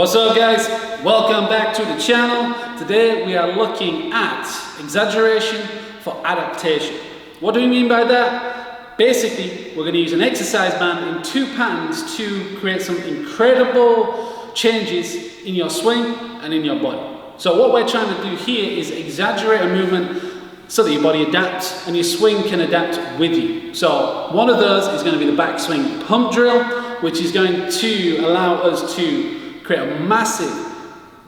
What's up guys? Welcome back to the channel. Today we are looking at exaggeration for adaptation. What do we mean by that? Basically, we're going to use an exercise band in two patterns to create some incredible changes in your swing and in your body. So what we're trying to do here is exaggerate a movement so that your body adapts and your swing can adapt with you. So one of those is going to be the Backswing Pump Drill, which is going to allow us to create a massive,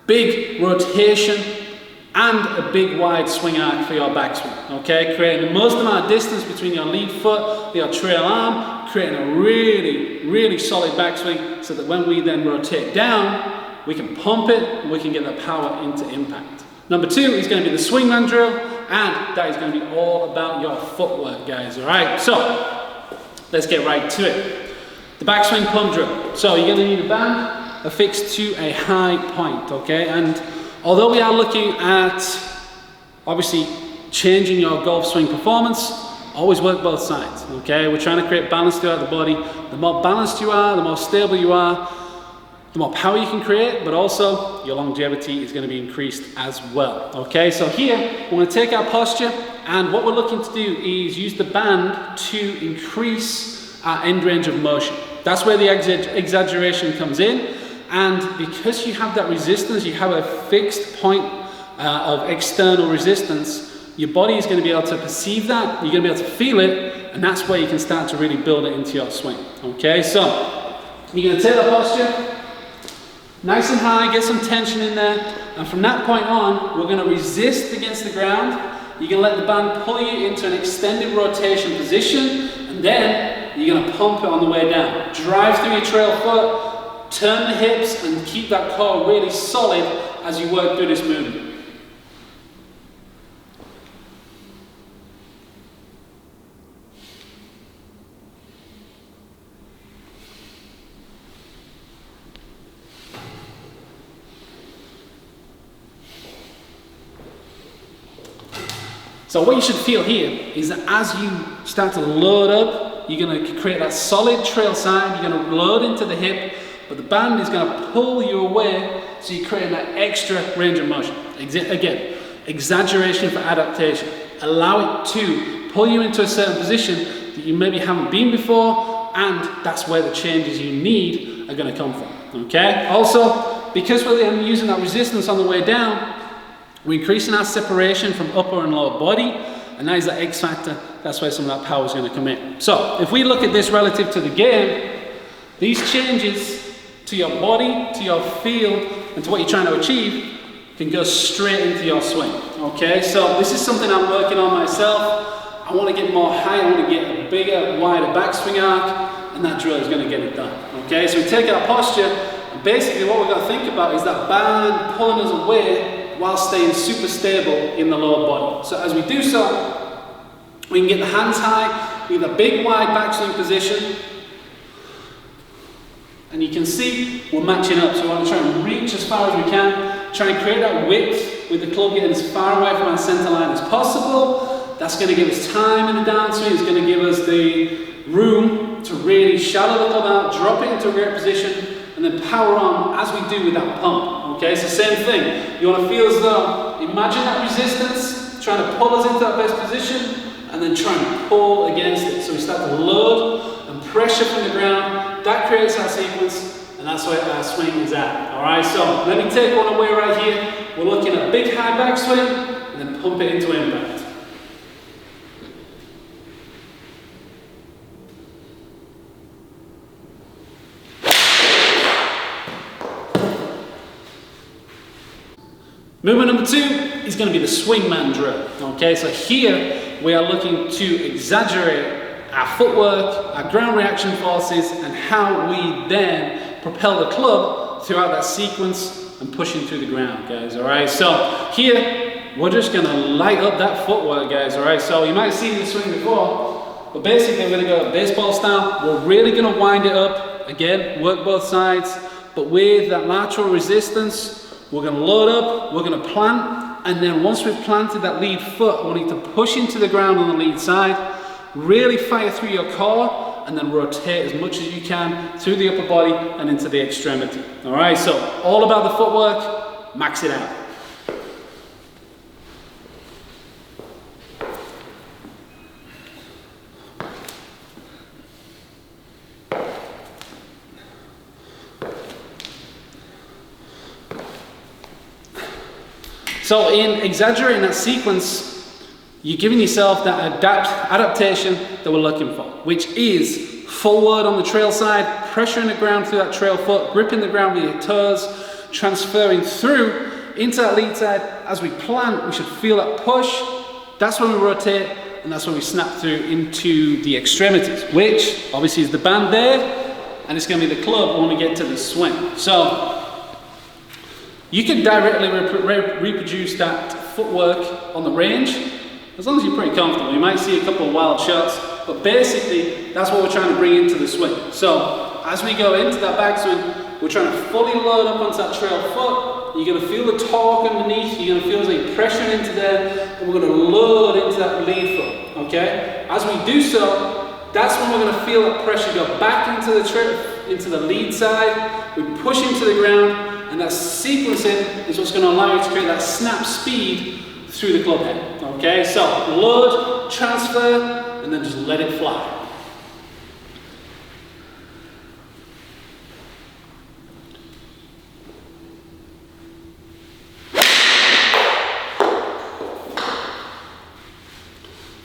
big rotation and a big wide swing arc for your backswing, okay? Creating the most amount of distance between your lead foot, your trail arm, creating a really solid backswing so that when we then rotate down, we can pump it and we can get the power into impact. Number two is going to be the Swingman Drill, and that is going to be all about your footwork, guys, all right? So, let's get right to it. The Backswing Pump Drill. So, you're going to need a band affixed to a high point, okay? And although we are looking at obviously changing your golf swing performance, always work both sides, okay? We're trying to create balance throughout the body. The more balanced you are, the more stable you are, the more power you can create, but also your longevity is going to be increased as well, okay? So here we're going to take our posture, and what we're looking to do is use the band to increase our end range of motion. That's where the exaggeration comes in. And because you have that resistance, you have a fixed point of external resistance, your body is going to be able to perceive that, you're going to be able to feel it, and that's where you can start to really build it into your swing. Okay, so you're going to take the posture, nice and high, get some tension in there, and from that point on, we're going to resist against the ground. You're going to let the band pull you into an extended rotation position, and then you're going to pump it on the way down. Drive through your trail foot, turn the hips and keep that core really solid as you work through this movement. So what you should feel here is that as you start to load up, you're going to create that solid trail side, you're going to load into the hip, but the band is going to pull you away, so you're creating that extra range of motion. Again, exaggeration for adaptation. Allow it to pull you into a certain position that you maybe haven't been before, and that's where the changes you need are going to come from, okay? Also, because we're using that resistance on the way down, we're increasing our separation from upper and lower body, and that is the X factor. That's where some of that power is going to come in. So, if we look at this relative to the game, these changes to your body, to your field, and to what you're trying to achieve can go straight into your swing, okay? So this is something I'm working on myself. I want to get more height, I want to get a bigger, wider backswing arc, and that drill is going to get it done, okay? So we take our posture, and basically what we've got to think about is that band pulling us away while staying super stable in the lower body. So as we do so, we can get the hands high, we get a big wide backswing position, and you can see we're matching up, so we want to try and reach as far as we can, try and create that width with the club getting as far away from our center line as possible. That's going to give us time in the downswing, it's going to give us the room to really shallow the club out, drop it into a great position, and then power on as we do with that pump. Okay, it's the same thing. You want to feel as though, imagine that resistance, trying to pull us into that best position, and then try and pull against it. So we start to load and pressure from the ground. That creates our sequence, and that's where our swing is at. Alright, so let me take one away right here. We're looking at big high backswing, and then pump it into impact. Movement number two is going to be the Swingman Drill. Okay, so here we are looking to exaggerate our footwork, our ground reaction forces, and how we then propel the club throughout that sequence and pushing through the ground, guys, all right? So here, we're just going to light up that footwork, guys, all right? So you might have seen this swing before, but basically we're going to go baseball style. We're really going to wind it up, again, work both sides, but with that lateral resistance, we're going to load up, we're going to plant, and then once we've planted that lead foot, we need to push into the ground on the lead side, really fire through your core, and then rotate as much as you can through the upper body and into the extremity. All right, so all about the footwork, max it out. So in exaggerating that sequence, you're giving yourself that adaptation that we're looking for, which is forward on the trail side, pressuring the ground through that trail foot, gripping the ground with your toes, transferring through into that lead side. As we plant, we should feel that push. That's when we rotate, and that's when we snap through into the extremities, which obviously is the band there, and it's going to be the club when we get to the swing. So you can directly reproduce that footwork on the range, as long as you're pretty comfortable. You might see a couple of wild shots, but basically that's what we're trying to bring into the swing. So as we go into that backswing, we're trying to fully load up onto that trail foot. You're going to feel the torque underneath, you're going to feel like pressure into there, and we're going to load into that lead foot, okay? As we do so, that's when we're going to feel that pressure go back into the lead side. We push into the ground, and that sequencing is what's going to allow you to create that snap speed through the club head. Okay, so load, transfer, and then just let it fly.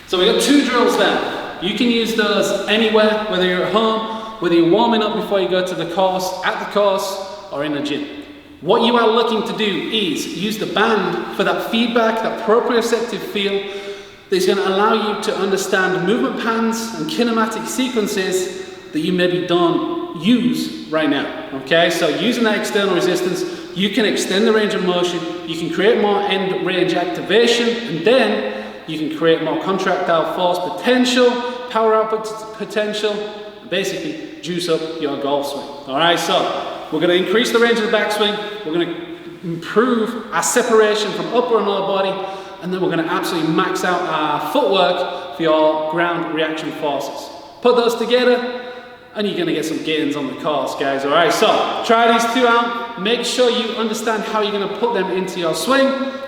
So we've got two drills there. You can use those anywhere, whether you're at home, whether you're warming up before you go to the course, at the course, or in the gym. What you are looking to do is use the band for that feedback, that proprioceptive feel that is going to allow you to understand movement patterns and kinematic sequences that you maybe don't use right now. Okay, so using that external resistance, you can extend the range of motion, you can create more end range activation, and then you can create more contractile force potential, power output potential, and basically juice up your golf swing. All right, so we're going to increase the range of the backswing, we're going to improve our separation from upper and lower body, and then we're going to absolutely max out our footwork for your ground reaction forces. Put those together, and you're going to get some gains on the course, guys. All right, so try these two out. Make sure you understand how you're going to put them into your swing.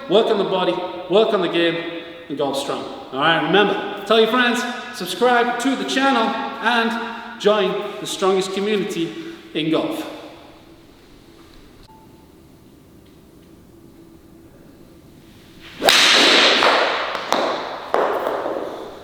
Work on the body, work on the game, and golf strong. All right, remember, tell your friends, subscribe to the channel, and join the strongest community in golf.